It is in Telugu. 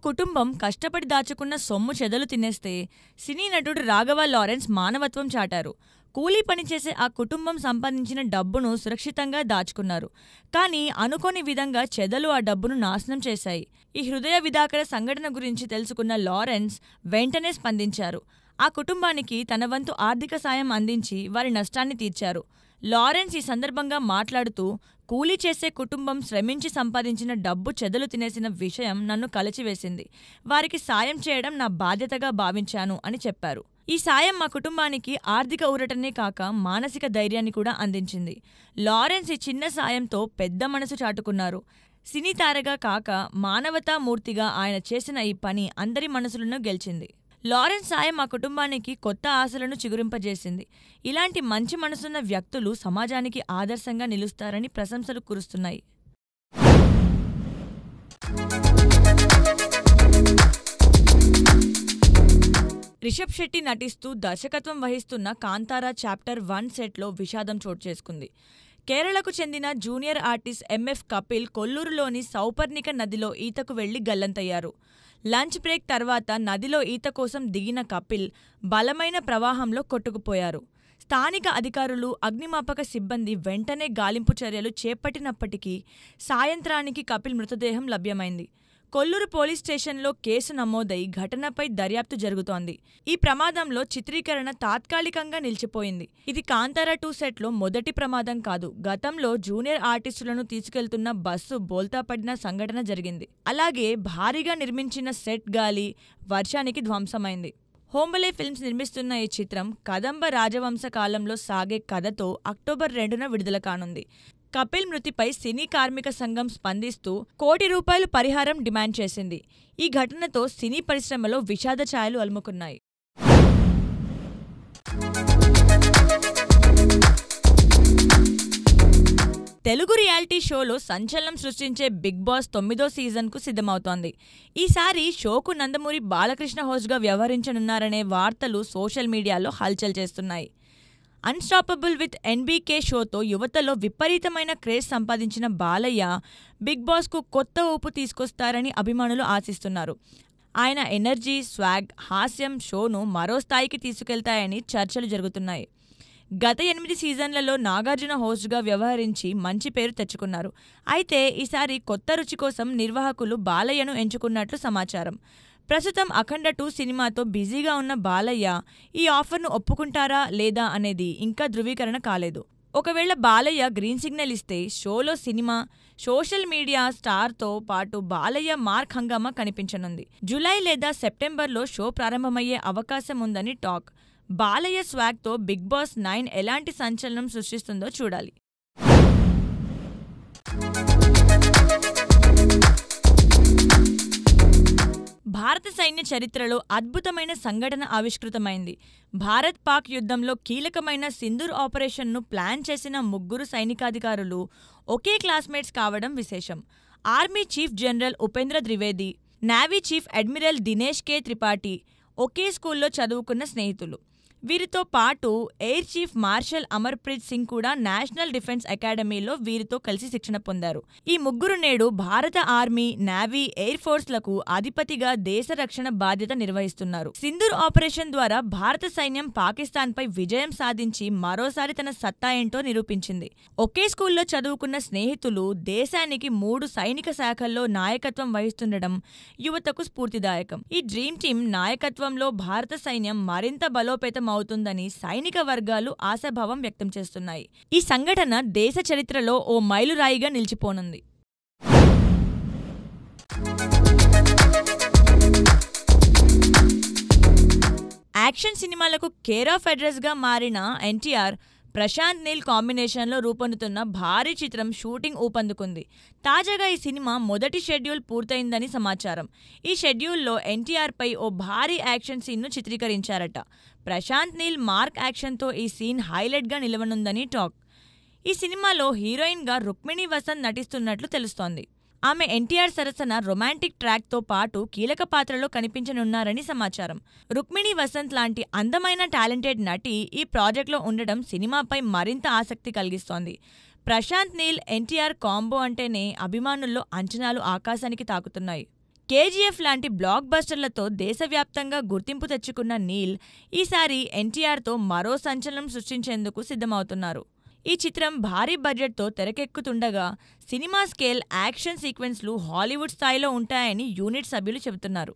కుటుంబం కష్టపడి దాచుకున్న సొమ్ము చెదలు తినేస్తే సినీ నటుడు రాఘవ లారెన్స్ మానవత్వం చాటారు. కూలీ పనిచేసే ఆ కుటుంబం సంపాదించిన డబ్బును సురక్షితంగా దాచుకున్నారు. కానీ అనుకోని విధంగా చెదలు ఆ డబ్బును నాశనం చేశాయి. ఈ హృదయ విదాకర సంఘటన గురించి తెలుసుకున్న లారెన్స్ వెంటనే స్పందించారు. ఆ కుటుంబానికి తన వంతు ఆర్థిక సాయం అందించి వారి నష్టాన్ని తీర్చారు. లారెన్స్ ఈ సందర్భంగా మాట్లాడుతూ, కూలీ చేసే కుటుంబం శ్రమించి సంపాదించిన డబ్బు చెదలు తినేసిన విషయం నన్ను కలచివేసింది. వారికి సాయం చేయడం నా బాధ్యతగా భావించాను అని చెప్పారు. ఈ సాయం మా కుటుంబానికి ఆర్థిక ఊరటనే కాక మానసిక ధైర్యాన్ని కూడా అందించింది. లారెన్స్ ఈ చిన్న సాయంతో పెద్ద మనసు చాటుకున్నారు. సినీ తారగా కాక మానవతామూర్తిగా ఆయన చేసిన ఈ పని అందరి మనసులను గెలిచింది. లారెన్స్ సాయం మా కుటుంబానికి కొత్త ఆశలను చిగురింపజేసింది. ఇలాంటి మంచి మనసున్న వ్యక్తులు సమాజానికి ఆదర్శంగా నిలుస్తారని ప్రశంసలు కురుస్తున్నాయి. రిషబ్ శెట్టి నటిస్తూ దర్శకత్వం వహిస్తున్న కాంతారా చాప్టర్ 1 సెట్లో విషాదం చోటు చేసుకుంది. కేరళకు చెందిన జూనియర్ ఆర్టిస్ట్ ఎంఎఫ్ కపిల్ కొల్లూరులోని సౌపర్ణిక నదిలో ఈతకు వెళ్లి గల్లంతయ్యారు. లంచ్ బ్రేక్ తర్వాత నదిలో ఈత కోసం దిగిన కపిల్ బలమైన ప్రవాహంలో కొట్టుకుపోయారు. స్థానిక అధికారులు, అగ్నిమాపక సిబ్బంది వెంటనే గాలింపు చర్యలు చేపట్టినప్పటికీ సాయంత్రానికి కపిల్ మృతదేహం లభ్యమైంది. కొల్లూరు పోలీస్ స్టేషన్లో కేసు నమోదై ఘటనపై దర్యాప్తు జరుగుతోంది. ఈ ప్రమాదంలో చిత్రీకరణ తాత్కాలికంగా నిలిచిపోయింది. ఇది కాంతారా 2 సెట్లో మొదటి ప్రమాదం కాదు. గతంలో జూనియర్ ఆర్టిస్టులను తీసుకెళ్తున్న బస్సు బోల్తాపడిన సంఘటన జరిగింది. అలాగే భారీగా నిర్మించిన సెట్ గాలి, వర్షానికి ధ్వంసమైంది. హోంబలే ఫిల్మ్స్ నిర్మిస్తున్న ఈ చిత్రం కదంబ రాజవంశ కాలంలో సాగే కథతో అక్టోబర్ 2న విడుదల కానుంది. కపిల్ మృతిపై సినీ కార్మిక సంఘం స్పందిస్తూ ₹1 కోటి పరిహారం డిమాండ్ చేసింది. ఈ ఘటనతో సినీ పరిశ్రమలో విషాద ఛాయలు అలుముకున్నాయి. తెలుగు రియాలిటీ షోలో సంచలనం సృష్టించే బిగ్ బాస్ 9వ సీజన్కు సిద్ధమవుతోంది. ఈసారి షోకు నందమూరి బాలకృష్ణ హోస్ట్గా వ్యవహరించనున్నారనే వార్తలు సోషల్ మీడియాలో హల్చల్ చేస్తున్నాయి. అన్స్టాపబుల్ విత్ ఎన్బీకే షోతో యువతలో విపరీతమైన క్రేజ్ సంపాదించిన బాలయ్య బిగ్ బాస్కు కొత్త ఊపు తీసుకొస్తారని అభిమానులు ఆశిస్తున్నారు. ఆయన ఎనర్జీ, స్వాగ్, హాస్యం షోను మరో స్థాయికి తీసుకెళ్తాయని చర్చలు జరుగుతున్నాయి. గత 8 సీజన్లలో నాగార్జున హోస్ట్గా వ్యవహరించి మంచి పేరు తెచ్చుకున్నారు. అయితే ఈసారి కొత్త రుచి కోసం నిర్వాహకులు బాలయ్యను ఎంచుకున్నట్లు సమాచారం. ప్రస్తుతం అఖండ 2 సినిమాతో బిజీగా ఉన్న బాలయ్య ఈ ఆఫర్ను ఒప్పుకుంటారా లేదా అనేది ఇంకా ధృవీకరణ కాలేదు. ఒకవేళ బాలయ్య గ్రీన్ సిగ్నల్ ఇస్తే షోలో సినిమా, సోషల్ మీడియా స్టార్తో పాటు బాలయ్య మార్క్ హంగామా కనిపించనుంది. జూలై లేదా సెప్టెంబర్లో షో ప్రారంభమయ్యే అవకాశం ఉందని టాక్. బాలయ్య స్వాగ్తో బిగ్ బాస్ 9 ఎలాంటి సంచలనం సృష్టిస్తుందో చూడాలి. భారత సైన్య చరిత్రలో అద్భుతమైన సంఘటన ఆవిష్కృతమైంది. భారత్-పాక్ యుద్ధంలో కీలకమైన సింధూర్ ఆపరేషన్ను ప్లాన్ చేసిన 3 సైనికాధికారులు ఒకే క్లాస్మేట్స్ కావడం విశేషం. Army chief general Upendra Dwivedi, navy chief admiral Dinesh K Tripathi ఒకే స్కూల్లో చదువుకున్న స్నేహితులు. వీరితో పాటు air chief marshal Amarpreet Singh కూడా నేషనల్ డిఫెన్స్ అకాడమీలో వీరితో కలిసి శిక్షణ పొందారు. ఈ 3 నేడు భారత ఆర్మీ, నేవీ, ఎయిర్ ఫోర్స్లకు అధిపతిగా దేశ రక్షణ బాధ్యత నిర్వహిస్తున్నారు. సింధూర్ ఆపరేషన్ ద్వారా భారత సైన్యం పాకిస్తాన్పై విజయం సాధించి మరోసారి తన సత్తా ఏంటో నిరూపించింది. ఒకే స్కూల్లో చదువుకున్న స్నేహితులు దేశానికి 3 సైనిక శాఖల్లో నాయకత్వం వహిస్తుండడం యువతకు స్ఫూర్తిదాయకం. ఈ డ్రీమ్ టీమ్ నాయకత్వంలో భారత సైన్యం మరింత బలోపేతం అవుతుందని సైనిక వర్గాలు ఆశాభావం వ్యక్తం చేస్తున్నాయి. ఈ సంఘటన దేశ చరిత్రలో ఓ మైలురాయిగా నిలిచిపోనుంది. యాక్షన్ సినిమాలకు కేర్ ఆఫ్ అడ్రస్గా మారిన ఎన్టీఆర్, ప్రశాంత్ నీల్ కాంబినేషన్లో రూపొందుతున్న భారీ చిత్రం షూటింగ్ ఊపందుకుంది. తాజాగా ఈ సినిమా మొదటి షెడ్యూల్ పూర్తయిందని సమాచారం. ఈ షెడ్యూల్లో ఎన్టీఆర్పై ఓ భారీ యాక్షన్ సీన్ను చిత్రీకరించారట. ప్రశాంత్ నీల్ మార్క్ యాక్షన్తో ఈ సీన్ హైలైట్గా నిలవనుందని టాక్. ఈ సినిమాలో హీరోయిన్గా రుక్మిణి వసంత్ నటిస్తున్నట్లు తెలుస్తోంది. ఆమె ఎన్టీఆర్ సరసన రొమాంటిక్ ట్రాక్తో పాటు కీలక పాత్రలో కనిపించనున్నారని సమాచారం. రుక్మిణి వసంత్ లాంటి అందమైన టాలెంటెడ్ నటి ఈ ప్రాజెక్ట్లో ఉండడం సినిమాపై మరింత ఆసక్తి కలిగిస్తోంది. ప్రశాంత్ నీల్, ఎన్టీఆర్ కాంబో అంటేనే అభిమానుల్లో అంచనాలు ఆకాశానికి తాకుతున్నాయి. కేజీఎఫ్ లాంటి బ్లాక్ బస్టర్లతో దేశవ్యాప్తంగా గుర్తింపు తెచ్చుకున్న నీల్ ఈసారి ఎన్టీఆర్తో మరో సంచలనం సృష్టించేందుకు సిద్ధమవుతున్నారు. ఈ చిత్రం భారీ బడ్జెట్తో తెరకెక్కుతుండగా సినిమా స్కేల్ యాక్షన్ సీక్వెన్స్లు హాలీవుడ్ స్థాయిలో ఉంటాయని యూనిట్ సభ్యులు చెబుతున్నారు.